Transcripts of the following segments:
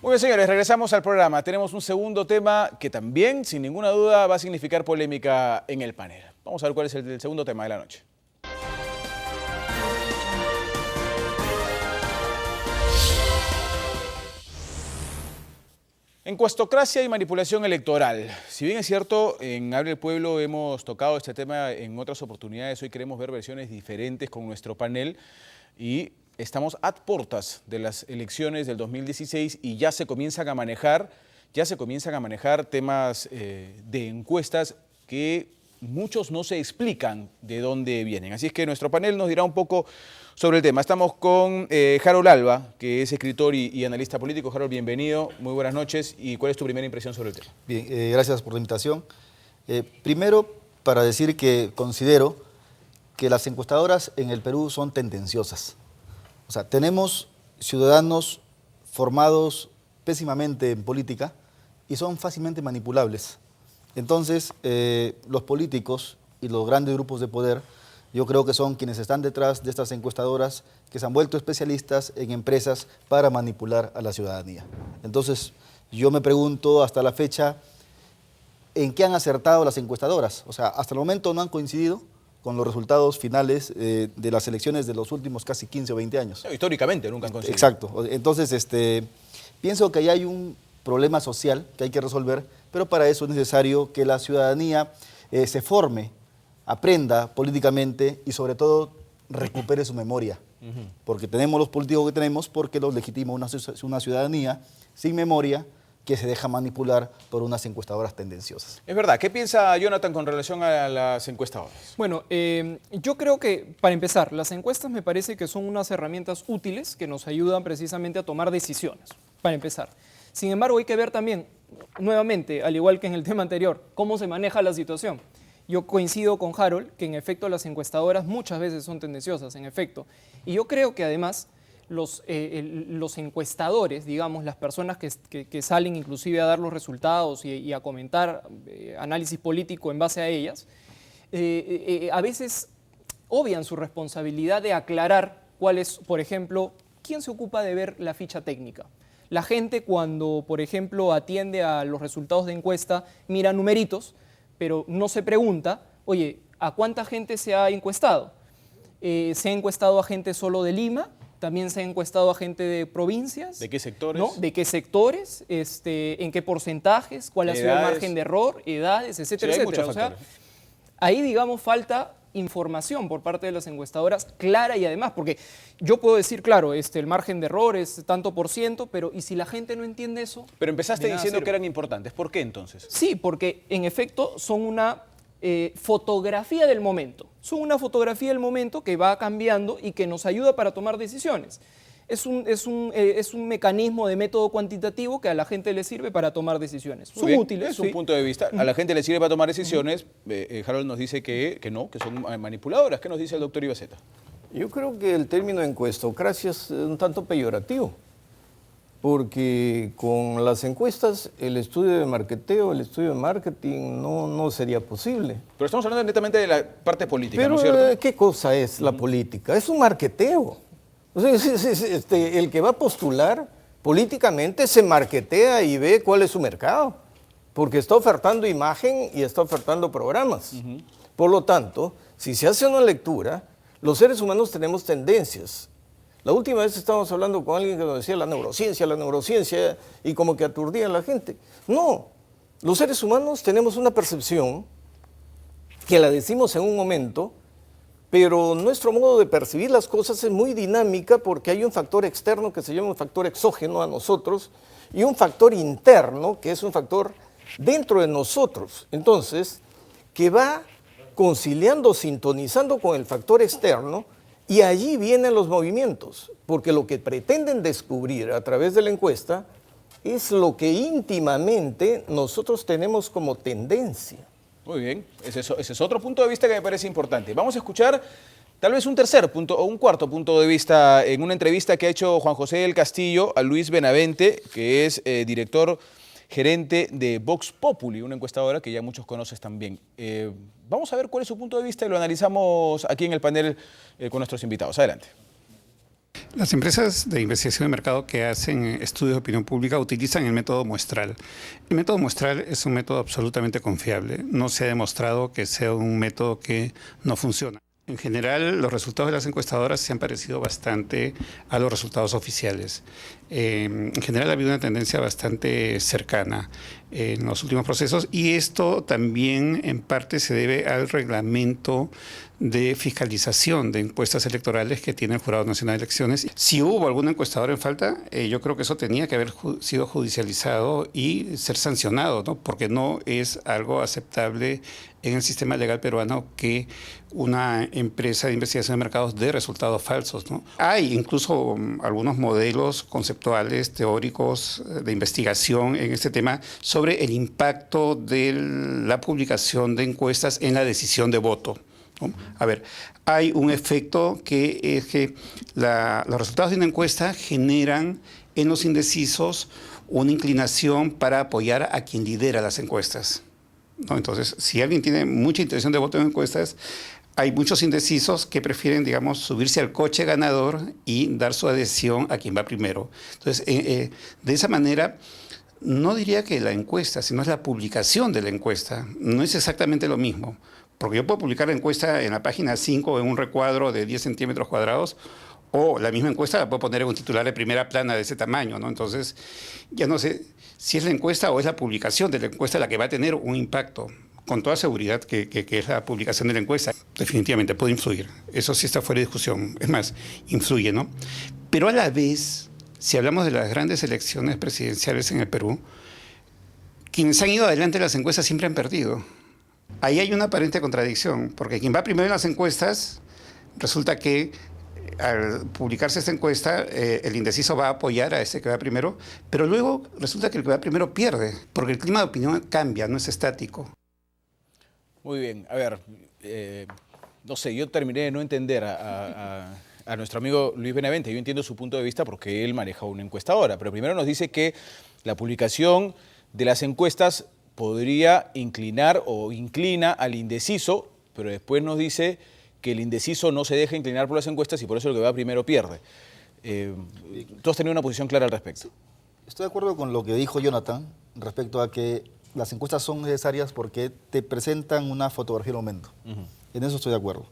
Muy bien, señores, regresamos al programa. Tenemos un segundo tema que también, sin ninguna duda, va a significar polémica en el panel. Vamos a ver cuál es el segundo tema de la noche. Encuestocracia y manipulación electoral. Si bien es cierto, en Abre el Pueblo hemos tocado este tema en otras oportunidades, hoy queremos ver versiones diferentes con nuestro panel y estamos a puertas de las elecciones del 2016 y ya se comienzan a manejar temas de encuestas que muchos no se explican de dónde vienen. Así es que nuestro panel nos dirá un poco sobre el tema. Estamos con Harold Alba, que es escritor y analista político. Harold, bienvenido, muy buenas noches. ¿Y cuál es tu primera impresión sobre el tema? Bien, gracias por la invitación. Primero, para decir que considero que las encuestadoras en el Perú son tendenciosas. O sea, tenemos ciudadanos formados pésimamente en política y son fácilmente manipulables. Entonces, los políticos y los grandes grupos de poder, yo creo que son quienes están detrás de estas encuestadoras que se han vuelto especialistas en empresas para manipular a la ciudadanía. Entonces, yo me pregunto hasta la fecha, ¿en qué han acertado las encuestadoras? O sea, hasta el momento no han coincidido con los resultados finales de las elecciones de los últimos casi 15 o 20 años. No, históricamente nunca han coincidido. Exacto. Entonces, pienso que ahí hay un problema social que hay que resolver, pero para eso es necesario que la ciudadanía se forme, aprenda políticamente y sobre todo recupere su memoria. Porque tenemos los políticos que tenemos porque los legitima una ciudadanía sin memoria que se deja manipular por unas encuestadoras tendenciosas. Es verdad. ¿Qué piensa Jonathan con relación a las encuestadoras? Bueno, yo creo que, para empezar, las encuestas me parece que son unas herramientas útiles que nos ayudan precisamente a tomar decisiones, para empezar. Sin embargo, hay que ver también, nuevamente, al igual que en el tema anterior, cómo se maneja la situación. Yo coincido con Harold que en efecto las encuestadoras muchas veces son tendenciosas, en efecto. Y yo creo que además los encuestadores, digamos, las personas que salen inclusive a dar los resultados y a comentar análisis político en base a ellas, a veces obvian su responsabilidad de aclarar cuál es, por ejemplo, quién se ocupa de ver la ficha técnica. La gente cuando, por ejemplo, atiende a los resultados de encuesta, mira numeritos, pero no se pregunta, oye, ¿a cuánta gente se ha encuestado? ¿Se ha encuestado a gente solo de Lima? ¿También se ha encuestado a gente de provincias? ¿De qué sectores? ¿No? ¿De qué sectores? ¿En qué porcentajes? ¿Cuál ha sido el margen de error? ¿Edades? Etcétera, sí, hay etcétera. muchos O sea, factores. ahí, digamos, falta información por parte de las encuestadoras clara y además, porque yo puedo decir, claro, el margen de error es tanto por ciento, pero ¿y si la gente no entiende eso? Pero empezaste de nada diciendo sirve. que eran importantes. ¿Por qué entonces? Sí, porque en efecto son una fotografía del momento. Son una fotografía del momento que va cambiando y que nos ayuda para tomar decisiones. Es un mecanismo de método cuantitativo que a la gente le sirve para tomar decisiones. Muy Son bien, útiles, es un sí. punto de vista. A la gente le sirve para tomar decisiones. Harold nos dice que no, que son manipuladoras. ¿Qué nos dice el doctor Ibaceta? Yo creo que el término encuestocracia es un tanto peyorativo, porque con las encuestas el estudio de marketeo, el estudio de marketing no sería posible. Pero estamos hablando netamente de la parte política, Pero ¿no es cierto? ¿qué cosa es la política? Es un marketeo. O sea, el que va a postular políticamente se marketea y ve cuál es su mercado, porque está ofertando imagen y está ofertando programas. Por lo tanto, si se hace una lectura, los seres humanos tenemos tendencias. La última vez estábamos hablando con alguien que nos decía la neurociencia, y como que aturdía a la gente. No, los seres humanos tenemos una percepción que la decimos en un momento, pero nuestro modo de percibir las cosas es muy dinámica porque hay un factor externo que se llama un factor exógeno a nosotros y un factor interno que es un factor dentro de nosotros. Entonces, que va conciliando, sintonizando con el factor externo y allí vienen los movimientos, porque lo que pretenden descubrir a través de la encuesta es lo que íntimamente nosotros tenemos como tendencia. Muy bien, ese es otro punto de vista que me parece importante. Vamos a escuchar tal vez un tercer punto o un cuarto punto de vista en una entrevista que ha hecho Juan José del Castillo a Luis Benavente, que es director gerente de Vox Populi, una encuestadora que ya muchos conoces también. Vamos a ver cuál es su punto de vista y lo analizamos aquí en el panel con nuestros invitados. Adelante. Las empresas de investigación de mercado que hacen estudios de opinión pública utilizan el método muestral. El método muestral es un método absolutamente confiable. No se ha demostrado que sea un método que no funciona. En general, los resultados de las encuestadoras se han parecido bastante a los resultados oficiales. En general ha habido una tendencia bastante cercana en los últimos procesos y esto también en parte se debe al reglamento de fiscalización de encuestas electorales que tiene el Jurado Nacional de Elecciones. Si hubo algún encuestador en falta, yo creo que eso tenía que haber sido judicializado y ser sancionado, ¿no? Porque no es algo aceptable en el sistema legal peruano que una empresa de investigación de mercados dé resultados falsos, ¿no? Hay incluso algunos modelos conceptuales, teóricos, de investigación en este tema sobre el impacto de la publicación de encuestas en la decisión de voto, ¿no? A ver, hay un efecto que es que los resultados de una encuesta generan en los indecisos una inclinación para apoyar a quien lidera las encuestas, ¿no? Entonces, si alguien tiene mucha intención de voto en encuestas, hay muchos indecisos que prefieren, digamos, subirse al coche ganador y dar su adhesión a quien va primero. Entonces, de esa manera, no diría que la encuesta, sino es la publicación de la encuesta. No es exactamente lo mismo, porque yo puedo publicar la encuesta en la página 5 en un recuadro de 10 centímetros cuadrados, o la misma encuesta la puedo poner en un titular de primera plana de ese tamaño, ¿no? Entonces, ya no sé si es la encuesta o es la publicación de la encuesta la que va a tener un impacto. Con toda seguridad que es la publicación de la encuesta. Definitivamente puede influir. Eso sí está fuera de discusión. Es más, influye, ¿no? Pero a la vez, si hablamos de las grandes elecciones presidenciales en el Perú, quienes han ido adelante en las encuestas siempre han perdido. Ahí hay una aparente contradicción, porque quien va primero en las encuestas, resulta que al publicarse esta encuesta, el indeciso va a apoyar a ese que va primero, pero luego resulta que el que va primero pierde, porque el clima de opinión cambia, no es estático. Muy bien, a ver, no sé, yo terminé de no entender a nuestro amigo Luis Benavente. Yo entiendo su punto de vista porque él maneja una encuestadora, pero primero nos dice que la publicación de las encuestas podría inclinar o inclina al indeciso, pero después nos dice que el indeciso no se deja inclinar por las encuestas y por eso el que va primero pierde. ¿Tú has tenido una posición clara al respecto? Estoy de acuerdo con lo que dijo Jonathan respecto a que las encuestas son necesarias porque te presentan una fotografía del momento. En eso estoy de acuerdo.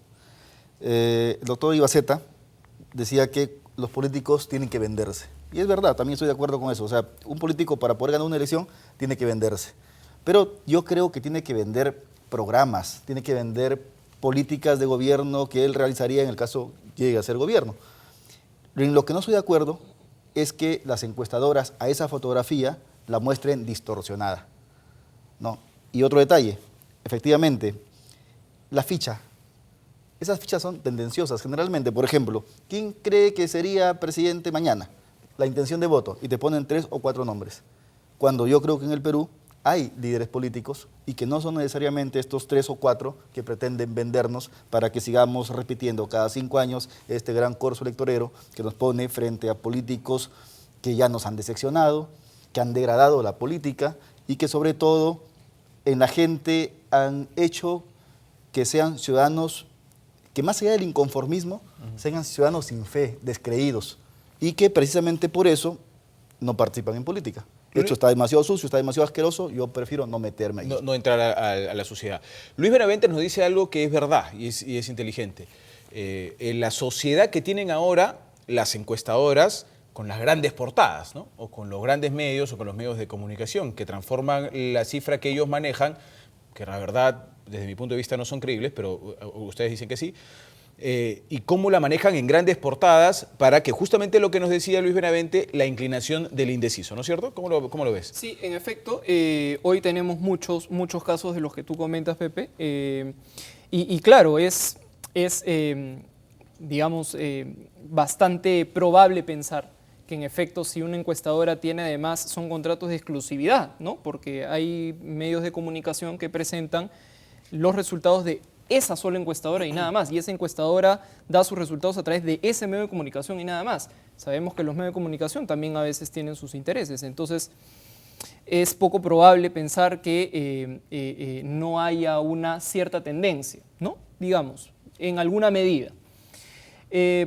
El doctor Ibaceta decía que los políticos tienen que venderse. Y es verdad, también estoy de acuerdo con eso. O sea, un político para poder ganar una elección tiene que venderse. Pero yo creo que tiene que vender programas, tiene que vender políticas de gobierno que él realizaría en el caso llegue a ser gobierno. En lo que no estoy de acuerdo es que las encuestadoras a esa fotografía la muestren distorsionada. No. Y otro detalle, efectivamente, la ficha. Esas fichas son tendenciosas generalmente. Por ejemplo, ¿quién cree que sería presidente mañana? La intención de voto. Y te ponen 3 o 4 nombres. Cuando yo creo que en el Perú hay líderes políticos y que no son necesariamente estos 3 o 4 que pretenden vendernos para que sigamos repitiendo cada 5 años este gran corso electorero que nos pone frente a políticos que ya nos han decepcionado, que han degradado la política y que sobre todo en la gente han hecho que sean ciudadanos que más allá del inconformismo, sean ciudadanos sin fe, descreídos, y que precisamente por eso no participan en política. De hecho, está demasiado sucio, está demasiado asqueroso, yo prefiero no meterme ahí. No entrar a la sociedad. Luis Benavente nos dice algo que es verdad y es inteligente. En la sociedad que tienen ahora las encuestadoras, con las grandes portadas, ¿no? O con los grandes medios o con los medios de comunicación que transforman la cifra que ellos manejan, que la verdad, desde mi punto de vista, no son creíbles, pero ustedes dicen que sí, y cómo la manejan en grandes portadas para que justamente lo que nos decía Luis Benavente, la inclinación del indeciso, ¿no es cierto? ¿Cómo lo ves? Sí, en efecto, hoy tenemos muchos casos de los que tú comentas, Pepe, y claro, es digamos, bastante probable pensar que en efecto si una encuestadora tiene además, son contratos de exclusividad, ¿no? Porque hay medios de comunicación que presentan los resultados de esa sola encuestadora y nada más, y esa encuestadora da sus resultados a través de ese medio de comunicación y nada más. Sabemos que los medios de comunicación también a veces tienen sus intereses, entonces es poco probable pensar que no haya una cierta tendencia, ¿no? Digamos, en alguna medida.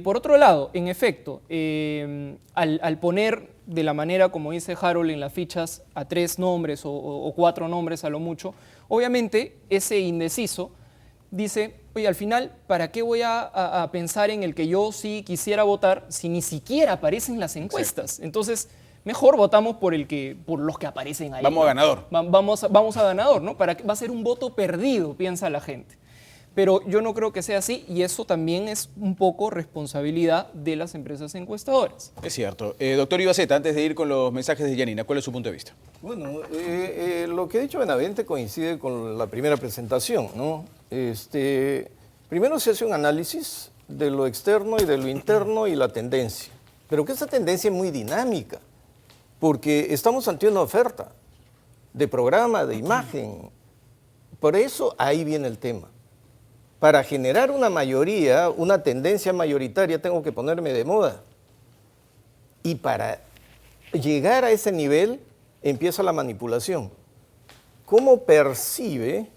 Por otro lado, en efecto, al poner de la manera como dice Harold en las fichas a 3 nombres o 4 nombres a lo mucho, obviamente ese indeciso dice, oye, al final, ¿para qué voy a pensar en el que yo sí quisiera votar si ni siquiera aparecen las encuestas? Entonces, mejor votamos por los que aparecen ahí. Vamos a ganador. Vamos a ganador, ¿no? Va a ser un voto perdido, piensa la gente. Pero yo no creo que sea así y eso también es un poco responsabilidad de las empresas encuestadoras. Es cierto. Doctor Ibaceta, antes de ir con los mensajes de Yanina, ¿cuál es su punto de vista? Bueno, lo que ha dicho Benavente coincide con la primera presentación, ¿no? Primero se hace un análisis de lo externo y de lo interno y la tendencia, pero que esa tendencia es muy dinámica, porque estamos ante una oferta de programa, de imagen. Por eso ahí viene el tema. Para generar una mayoría, una tendencia mayoritaria, tengo que ponerme de moda. Y para llegar a ese nivel, empieza la manipulación. ¿Cómo percibe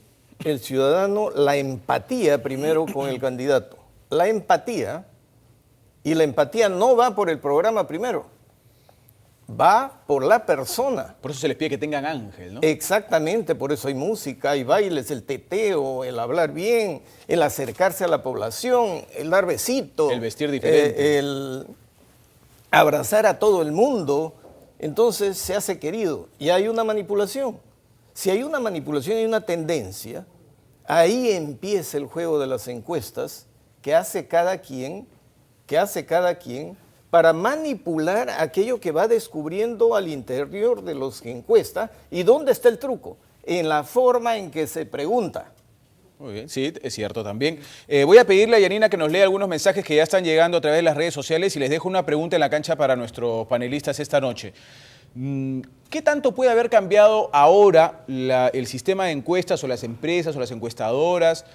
el ciudadano la empatía primero con el candidato? La empatía, y la empatía no va por el programa primero, va por la persona. Por eso se les pide que tengan ángel, ¿no? Exactamente, por eso hay música, hay bailes, el teteo, el hablar bien, el acercarse a la población, el dar besito. El vestir diferente. El abrazar a todo el mundo. Entonces se hace querido y hay una manipulación. Si hay una manipulación y una tendencia, ahí empieza el juego de las encuestas que hace cada quien para manipular aquello que va descubriendo al interior de los que encuesta. ¿Y dónde está el truco? En la forma en que se pregunta. Muy bien, sí, es cierto también. Voy a pedirle a Yanina que nos lea algunos mensajes que ya están llegando a través de las redes sociales y les dejo una pregunta en la cancha para nuestros panelistas esta noche. ¿Qué tanto puede haber cambiado ahora el sistema de encuestas o las empresas o las encuestadoras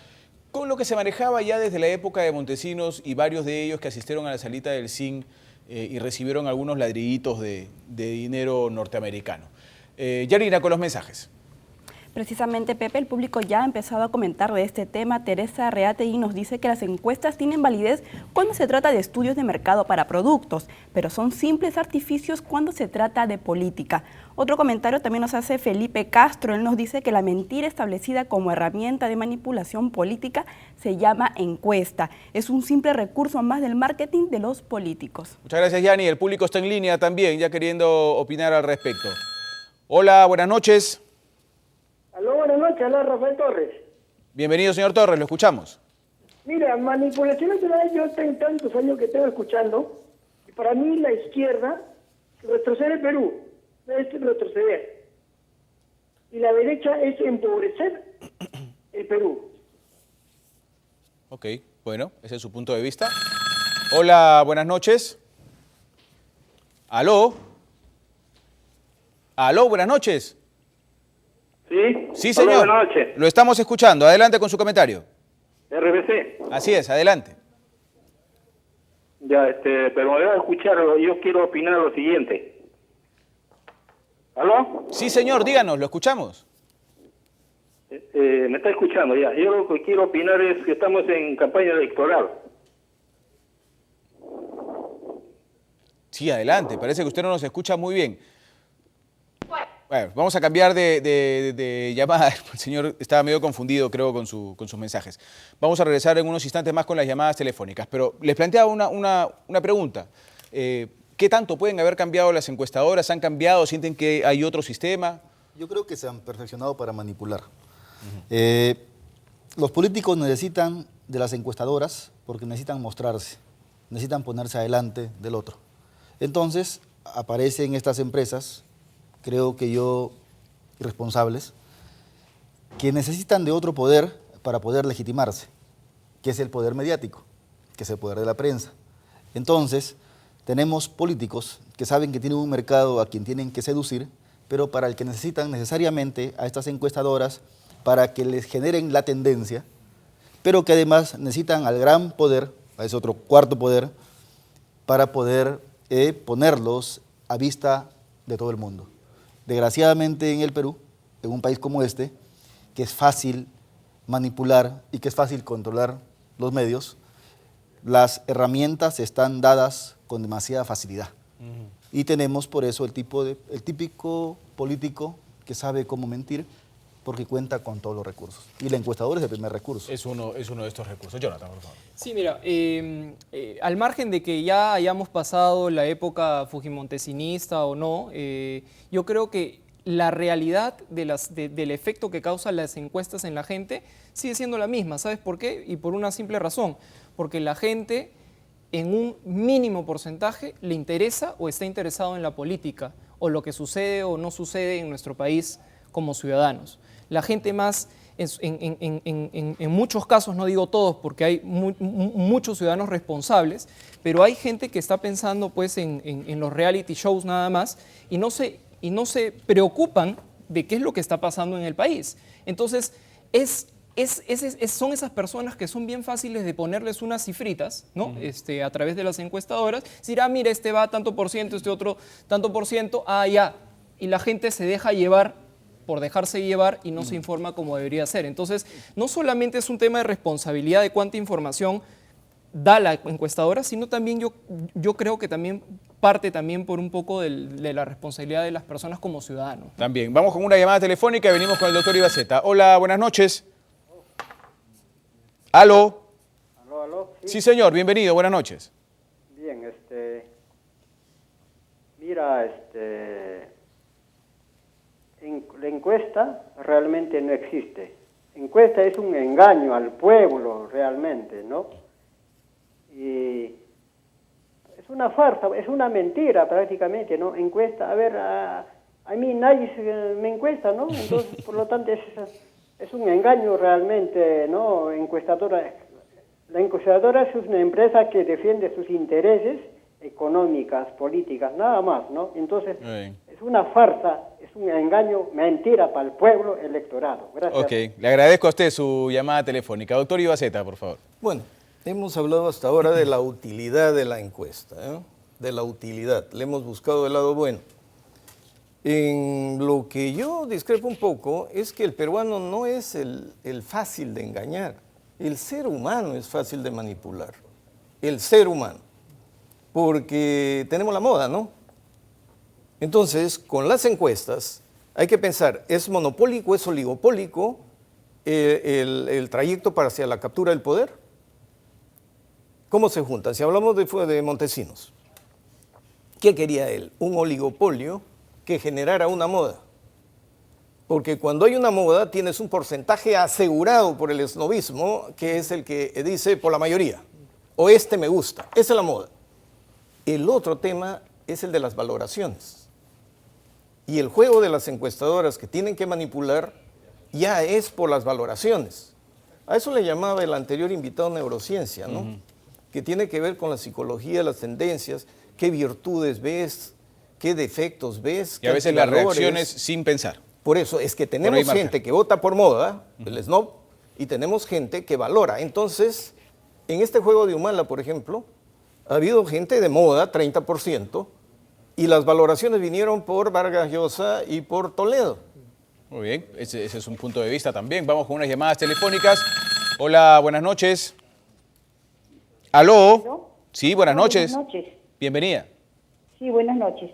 con lo que se manejaba ya desde la época de Montesinos y varios de ellos que asistieron a la salita del CIN y recibieron algunos ladrillitos de dinero norteamericano? Yanina, con los mensajes. Precisamente, Pepe, el público ya ha empezado a comentar de este tema. Teresa Reategui nos dice que las encuestas tienen validez cuando se trata de estudios de mercado para productos, pero son simples artificios cuando se trata de política. Otro comentario también nos hace Felipe Castro. Él nos dice que la mentira establecida como herramienta de manipulación política se llama encuesta. Es un simple recurso más del marketing de los políticos. Muchas gracias, Yani. El público está en línea también, ya queriendo opinar al respecto. Hola, buenas noches. Aló, buenas noches, habla Rafael Torres. Bienvenido, señor Torres, lo escuchamos. Mira, manipulación electoral, yo tengo tantos años que tengo escuchando, y para mí la izquierda retrocede el Perú, es retroceder. Y la derecha es empobrecer el Perú. Ok, bueno, ese es su punto de vista. Hola, buenas noches. ¿Aló? ¿Aló, buenas noches? ¿Sí? Sí, señor. Hola, buenas noches. Lo estamos escuchando. Adelante con su comentario. RBC. Así es, adelante. Ya, pero me voy a escuchar, yo quiero opinar lo siguiente. ¿Aló? Sí, señor, díganos, lo escuchamos. Me está escuchando ya. Yo lo que quiero opinar es que estamos en campaña electoral. Sí, adelante. Parece que usted no nos escucha muy bien. Bueno, vamos a cambiar de llamada. El señor estaba medio confundido, creo, con sus mensajes. Vamos a regresar en unos instantes más con las llamadas telefónicas. Pero les planteaba una pregunta. ¿Qué tanto pueden haber cambiado las encuestadoras? ¿Han cambiado? ¿Sienten que hay otro sistema? Yo creo que se han perfeccionado para manipular. Los políticos necesitan de las encuestadoras porque necesitan mostrarse, necesitan ponerse adelante del otro. Entonces, aparecen estas empresas, creo que irresponsables, que necesitan de otro poder para poder legitimarse, que es el poder mediático, que es el poder de la prensa. Entonces, tenemos políticos que saben que tienen un mercado a quien tienen que seducir, pero para el que necesitan necesariamente a estas encuestadoras para que les generen la tendencia, pero que además necesitan al gran poder, a ese otro cuarto poder, para poder ponerlos a vista de todo el mundo. Desgraciadamente en el Perú, en un país como este, que es fácil manipular y que es fácil controlar los medios, las herramientas están dadas con demasiada facilidad. Y tenemos por eso el típico político que sabe cómo mentir, porque cuenta con todos los recursos. Y el encuestador es el primer recurso. Es uno de estos recursos. Jonathan, por favor. Sí, mira, al margen de que ya hayamos pasado la época fujimontesinista o no, yo creo que la realidad del efecto que causan las encuestas en la gente sigue siendo la misma. ¿Sabes por qué? Y por una simple razón. Porque la gente, en un mínimo porcentaje, le interesa o está interesado en la política, o lo que sucede o no sucede en nuestro país como ciudadanos. La gente más, en muchos casos, no digo todos porque hay muchos ciudadanos responsables, pero hay gente que está pensando pues en los reality shows nada más y no se preocupan de qué es lo que está pasando en el país. Entonces, son esas personas que son bien fáciles de ponerles unas cifritas, ¿no? A través de las encuestadoras, decir, mira, este va tanto por ciento, este otro tanto por ciento, ya. Y la gente se deja llevar por dejarse llevar y no se informa como debería ser. Entonces, no solamente es un tema de responsabilidad de cuánta información da la encuestadora, sino también yo creo que también parte también por un poco de la responsabilidad de las personas como ciudadanos. También. Vamos con una llamada telefónica y venimos con el doctor Ibaceta. Hola, buenas noches. ¿Aló? ¿Aló? Sí, señor, bienvenido, buenas noches. Bien, mira, la encuesta realmente no existe. Encuesta es un engaño al pueblo realmente, ¿no? Y es una farsa, es una mentira prácticamente, ¿no? Encuesta, a ver, a mí nadie me encuesta, ¿no? Entonces, por lo tanto, es un engaño realmente, ¿no? La encuestadora es una empresa que defiende sus intereses económicas, políticas, nada más, ¿no? Entonces, es una farsa, es un engaño, mentira para el pueblo electorado. Gracias. Ok, le agradezco a usted su llamada telefónica. Doctor Ibaceta, por favor. Bueno, hemos hablado hasta ahora de la utilidad de la encuesta, ¿eh? De la utilidad. Le hemos buscado el lado bueno. En lo que yo discrepo un poco es que el peruano no es el fácil de engañar. El ser humano es fácil de manipular. El ser humano. Porque tenemos la moda, ¿no? Entonces, con las encuestas hay que pensar, ¿es monopólico, es oligopólico el trayecto para hacia la captura del poder? ¿Cómo se juntan? Si hablamos de Montesinos, ¿qué quería él? Un oligopolio que generara una moda. Porque cuando hay una moda tienes un porcentaje asegurado por el esnobismo, que es el que dice por la mayoría, o me gusta, esa es la moda. El otro tema es el de las valoraciones. Y el juego de las encuestadoras que tienen que manipular ya es por las valoraciones. A eso le llamaba el anterior invitado neurociencia, ¿no? Que tiene que ver con la psicología, las tendencias, qué virtudes ves, qué defectos ves. Y a veces las reacciones sin pensar. Por eso es que tenemos gente que vota por moda, el snob, y tenemos gente que valora. Entonces, en este juego de Humala, por ejemplo, ha habido gente de moda, 30%, y las valoraciones vinieron por Vargas Llosa y por Toledo. Muy bien, ese es un punto de vista también. Vamos con unas llamadas telefónicas. Hola, buenas noches. ¿Aló? ¿Aló? Sí, buenas noches. Buenas noches. Bienvenida. Sí, buenas noches.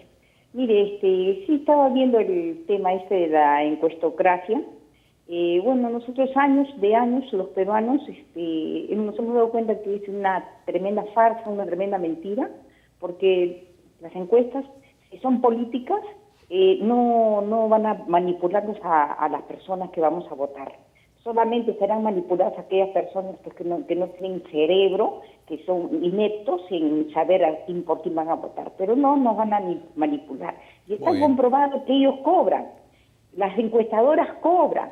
Mire, sí estaba viendo el tema de la encuestocracia. Bueno, nosotros años los peruanos nos hemos dado cuenta que es una tremenda farsa, una tremenda mentira, porque las encuestas, si son políticas, no van a manipularnos a las personas que vamos a votar. Solamente serán manipuladas aquellas personas que no tienen cerebro, que son ineptos en saber por quién van a votar, pero no nos van a manipular. Y está comprobado que ellos cobran, las encuestadoras cobran,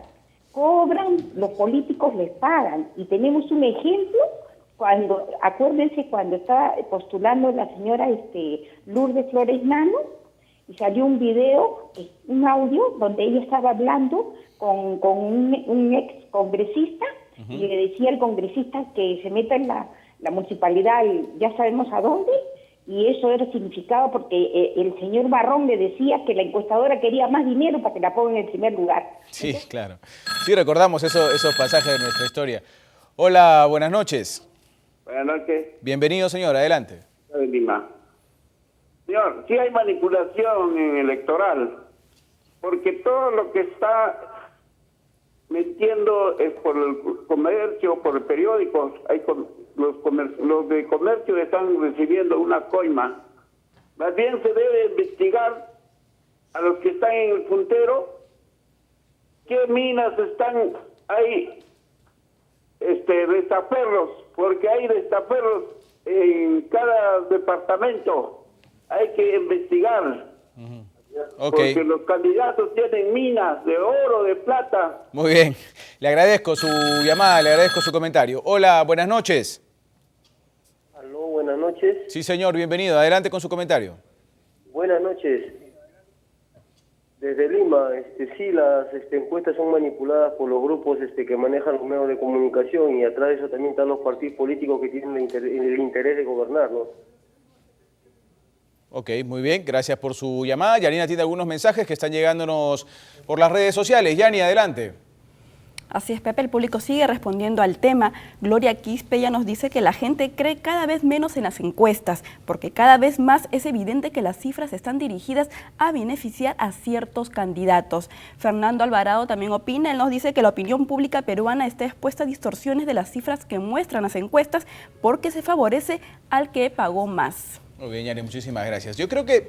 los políticos les pagan. Y tenemos un ejemplo, acuérdense cuando estaba postulando la señora Lourdes Flores Nano, y salió un video, un audio, donde ella estaba hablando con un ex congresista, y le decía al congresista que se meta en la municipalidad, ya sabemos a dónde, y eso era significado porque el señor Barrón le decía que la encuestadora quería más dinero para que la pongan en el primer lugar. Sí, entonces, claro. Sí, recordamos esos pasajes de nuestra historia. Hola, buenas noches. Buenas noches. Bienvenido, señor, adelante. De Lima. Señor, sí hay manipulación en electoral, porque todo lo que está metiendo es por el comercio, por el periódico. Los de comercio están recibiendo una coima. Más bien se debe investigar a los que están en el puntero, qué minas están ahí, destaperros, porque hay destaperros en cada departamento. Hay que investigar. Okay. Porque los candidatos tienen minas de oro, de plata. Muy bien. Le agradezco su llamada, le agradezco su comentario. Hola, buenas noches. Aló, buenas noches. Sí, señor, bienvenido. Adelante con su comentario. Buenas noches. Desde Lima, sí, las encuestas son manipuladas por los grupos que manejan los medios de comunicación, y atrás de eso también están los partidos políticos que tienen el interés de gobernarnos. Ok, muy bien, gracias por su llamada. Yanina tiene algunos mensajes que están llegándonos por las redes sociales. Yani, adelante. Así es, Pepe, el público sigue respondiendo al tema. Gloria Quispe ya nos dice que la gente cree cada vez menos en las encuestas, porque cada vez más es evidente que las cifras están dirigidas a beneficiar a ciertos candidatos. Fernando Alvarado también opina, él nos dice que la opinión pública peruana está expuesta a distorsiones de las cifras que muestran las encuestas porque se favorece al que pagó más. Muy bien, Yani, muchísimas gracias. Yo creo que,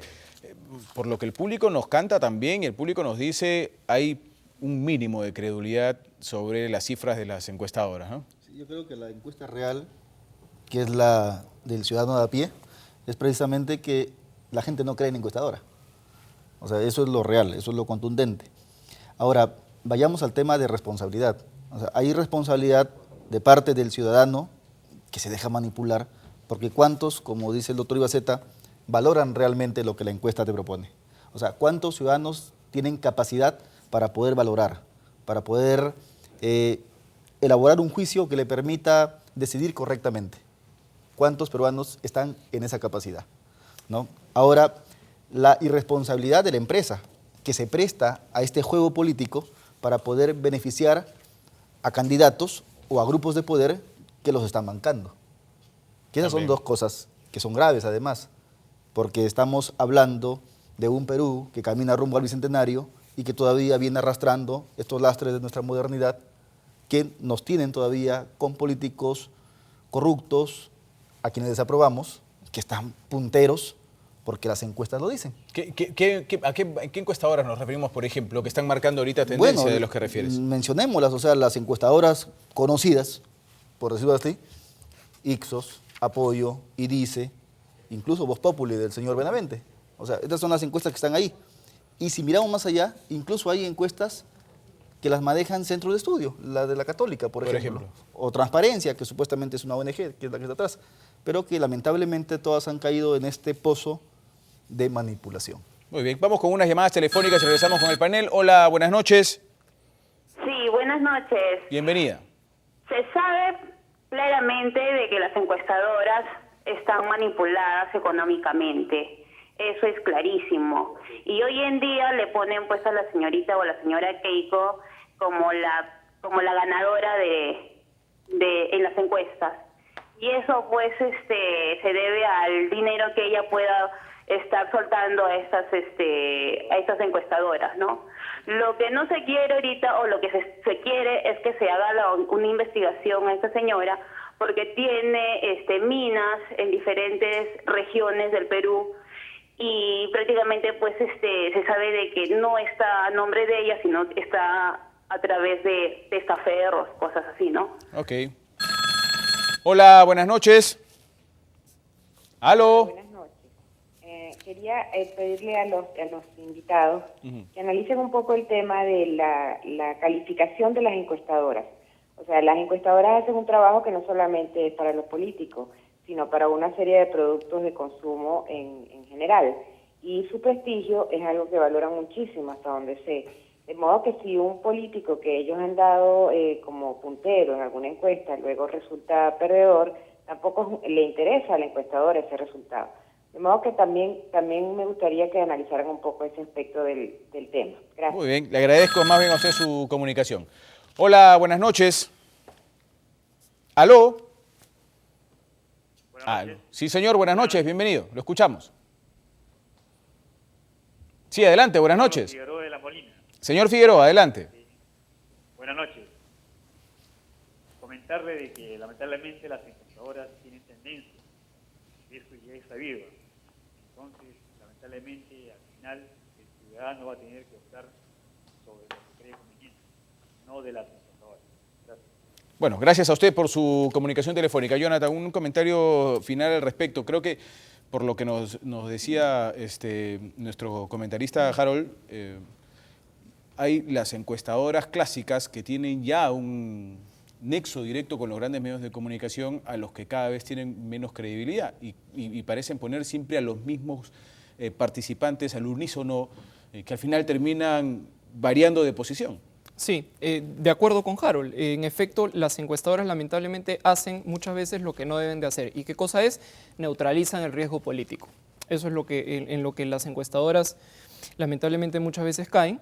por lo que el público nos canta también, el público nos dice, hay un mínimo de credulidad sobre las cifras de las encuestadoras, ¿no? Sí, yo creo que la encuesta real, que es la del ciudadano de a pie, es precisamente que la gente no cree en la encuestadora. O sea, eso es lo real, eso es lo contundente. Ahora, vayamos al tema de responsabilidad. O sea, hay responsabilidad de parte del ciudadano que se deja manipular, porque cuántos, como dice el doctor Ibaceta, valoran realmente lo que la encuesta te propone. O sea, cuántos ciudadanos tienen capacidad para poder valorar, para poder elaborar un juicio que le permita decidir correctamente. ¿Cuántos peruanos están en esa capacidad? ¿No? Ahora, la irresponsabilidad de la empresa que se presta a este juego político para poder beneficiar a candidatos o a grupos de poder que los están bancando. Que esas son dos cosas que son graves además, porque estamos hablando de un Perú que camina rumbo al Bicentenario y que todavía viene arrastrando estos lastres de nuestra modernidad que nos tienen todavía con políticos corruptos, a quienes desaprobamos, que están punteros, porque las encuestas lo dicen. ¿A qué encuestadoras nos referimos, por ejemplo, que están marcando ahorita tendencia de los que refieres? Mencionémoslas, o sea, las encuestadoras conocidas, por decirlo así, Ipsos, Apoyo, IDICE, incluso Voz Populi del señor Benavente. O sea, estas son las encuestas que están ahí. Y si miramos más allá, incluso hay encuestas que las manejan centros de estudio, la de la Católica, por ejemplo. O Transparencia, que supuestamente es una ONG, que es la que está atrás, pero que lamentablemente todas han caído en este pozo de manipulación. Muy bien, vamos con unas llamadas telefónicas y regresamos con el panel. Hola, buenas noches. Sí, buenas noches. Bienvenida. Se sabe claramente de que las encuestadoras están manipuladas económicamente. Eso es clarísimo. Y hoy en día le ponen pues a la señorita o a la señora Keiko como la ganadora en las encuestas. Y eso pues se debe al dinero que ella pueda estar soltando a estas encuestadoras, ¿no? Lo que no se quiere ahorita, o lo que se quiere, es que se haga una investigación a esta señora, porque tiene minas en diferentes regiones del Perú, y prácticamente pues se sabe de que no está a nombre de ella, sino está a través de testaferros, cosas así, ¿no? Ok. Hola, buenas noches. ¿Aló? Buenas noches. Quería pedirle a los invitados que analicen un poco el tema de la calificación de las encuestadoras. O sea, las encuestadoras hacen un trabajo que no solamente es para los políticos, sino para una serie de productos de consumo en general. Y su prestigio es algo que valoran muchísimo, hasta donde sé. De modo que si un político que ellos han dado como puntero en alguna encuesta luego resulta perdedor, tampoco le interesa a la encuestadora ese resultado. De modo que también me gustaría que analizaran un poco ese aspecto del tema. Gracias. Muy bien, le agradezco más bien a usted su comunicación. Hola, buenas noches. ¿Aló? Sí, señor, buenas noches, bienvenido, lo escuchamos. Sí, adelante, buenas noches. Figueroa de la Molina. Señor Figueroa, adelante. Sí. Buenas noches. Comentarle de que lamentablemente las encuestadoras tienen tendencia, eso ya es sabido. Entonces, lamentablemente, al final, el ciudadano va a tener que optar sobre lo que cree conveniente, no de las encuestadoras. Gracias. Bueno, gracias a usted por su comunicación telefónica. Jonathan, un comentario final al respecto. Creo que por lo que nos decía nuestro comentarista Harold, hay las encuestadoras clásicas que tienen ya un nexo directo con los grandes medios de comunicación a los que cada vez tienen menos credibilidad y parecen poner siempre a los mismos participantes al unísono, que al final terminan variando de posición. Sí, de acuerdo con Harold. En efecto, las encuestadoras lamentablemente hacen muchas veces lo que no deben de hacer. ¿Y qué cosa es? Neutralizan el riesgo político. Eso es lo que, en lo que las encuestadoras lamentablemente muchas veces caen.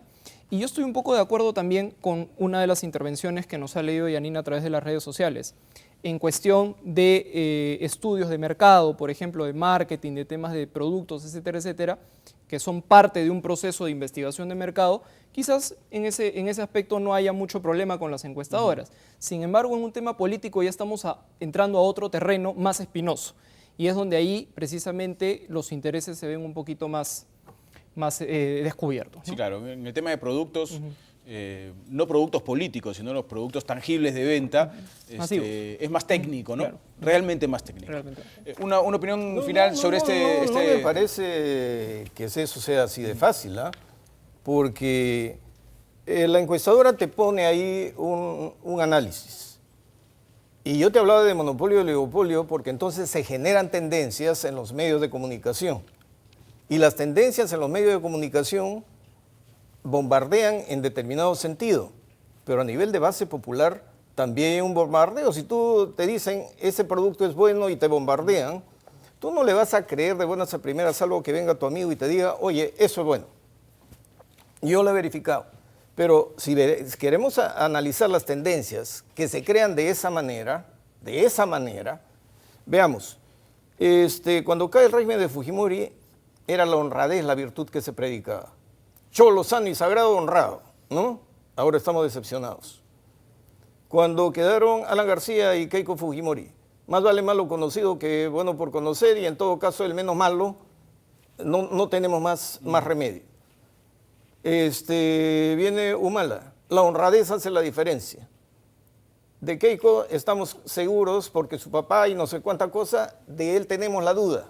Y yo estoy un poco de acuerdo también con una de las intervenciones que nos ha leído Yanina a través de las redes sociales. En cuestión de estudios de mercado, por ejemplo, de marketing, de temas de productos, etcétera, etcétera, que son parte de un proceso de investigación de mercado, quizás en ese aspecto no haya mucho problema con las encuestadoras. Sin embargo, en un tema político ya estamos entrando a otro terreno más espinoso, y es donde ahí precisamente los intereses se ven un poquito más descubiertos, ¿no? Sí, claro, en el tema de productos, no productos políticos, sino los productos tangibles de venta, es más técnico, ¿no? Claro. Realmente más técnico. Realmente. Una opinión final sobre este... No me parece que eso sea así de fácil, ¿ah? Porque la encuestadora te pone ahí un análisis. Y yo te hablaba de monopolio y oligopolio porque entonces se generan tendencias en los medios de comunicación. Y las tendencias en los medios de comunicación bombardean en determinado sentido, pero a nivel de base popular también hay un bombardeo. Si tú te dicen ese producto es bueno y te bombardean, tú no le vas a creer de buenas a primeras, salvo que venga tu amigo y te diga, oye, eso es bueno. Yo lo he verificado. Pero si queremos analizar las tendencias que se crean de esa manera, veamos, cuando cae el régimen de Fujimori, era la honradez la virtud que se predicaba. Cholo, sano y sagrado, honrado, ¿no? Ahora estamos decepcionados. Cuando quedaron Alan García y Keiko Fujimori, más vale malo conocido que bueno por conocer, y en todo caso el menos malo, no tenemos más remedio. Viene Humala, la honradez hace la diferencia. De Keiko estamos seguros porque su papá y no sé cuánta cosa, de él tenemos la duda.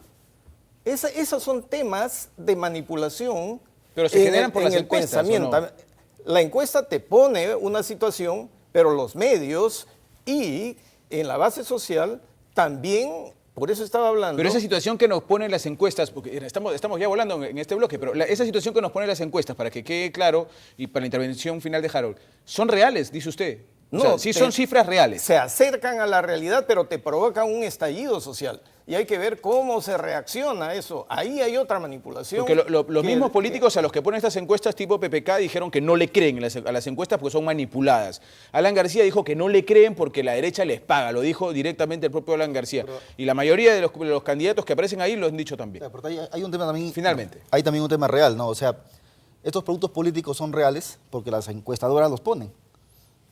Esos son temas de manipulación. Pero se generan por las encuestas, pensamiento. ¿O no? La encuesta te pone una situación, pero los medios y en la base social también, por eso estaba hablando. Pero esa situación que nos ponen las encuestas, porque estamos ya volando en este bloque, pero esa situación que nos ponen las encuestas, para que quede claro y para la intervención final de Harold, ¿son reales, dice usted? No, o sea, sí son cifras reales. Se acercan a la realidad, pero te provocan un estallido social. Y hay que ver cómo se reacciona a eso. Ahí hay otra manipulación. Porque los mismos políticos a los que ponen estas encuestas tipo PPK dijeron que no le creen a las encuestas porque son manipuladas. Alan García dijo que no le creen porque la derecha les paga. Lo dijo directamente el propio Alan García. Pero, y la mayoría de los candidatos que aparecen ahí lo han dicho también. Pero hay un tema también... Finalmente. Hay también un tema real, ¿no? O sea, estos productos políticos son reales porque las encuestadoras los ponen.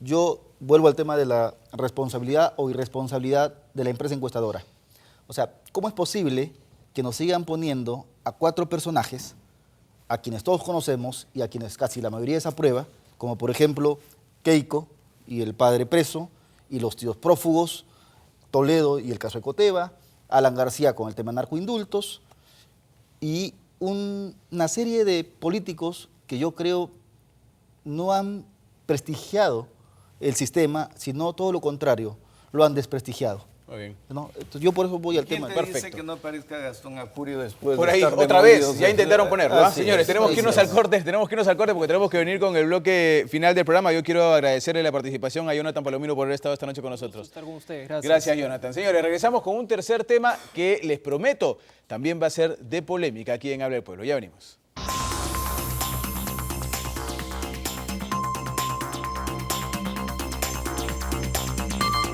Yo vuelvo al tema de la responsabilidad o irresponsabilidad de la empresa encuestadora. O sea, ¿cómo es posible que nos sigan poniendo a 4 personajes, a quienes todos conocemos y a quienes casi la mayoría desaprueba, como por ejemplo Keiko y el padre preso, y los tíos prófugos, Toledo y el caso de Coteva, Alan García con el tema narcoindultos, y una serie de políticos que yo creo no han prestigiado el sistema, sino todo lo contrario, lo han desprestigiado. Muy bien. ¿No? Entonces, yo por eso voy al tema. ¿Quién te dice que no aparezca Gastón Acurio después por de ahí, estar otra vez, ya intentaron ponerlo. Señores, tenemos que irnos al corte porque tenemos que venir con el bloque final del programa. Yo quiero agradecerle la participación a Jonathan Palomino por haber estado esta noche con nosotros. Estar con ustedes. Gracias. Gracias, Jonathan. Señores, regresamos con un tercer tema que les prometo también va a ser de polémica aquí en Habla del Pueblo. Ya venimos.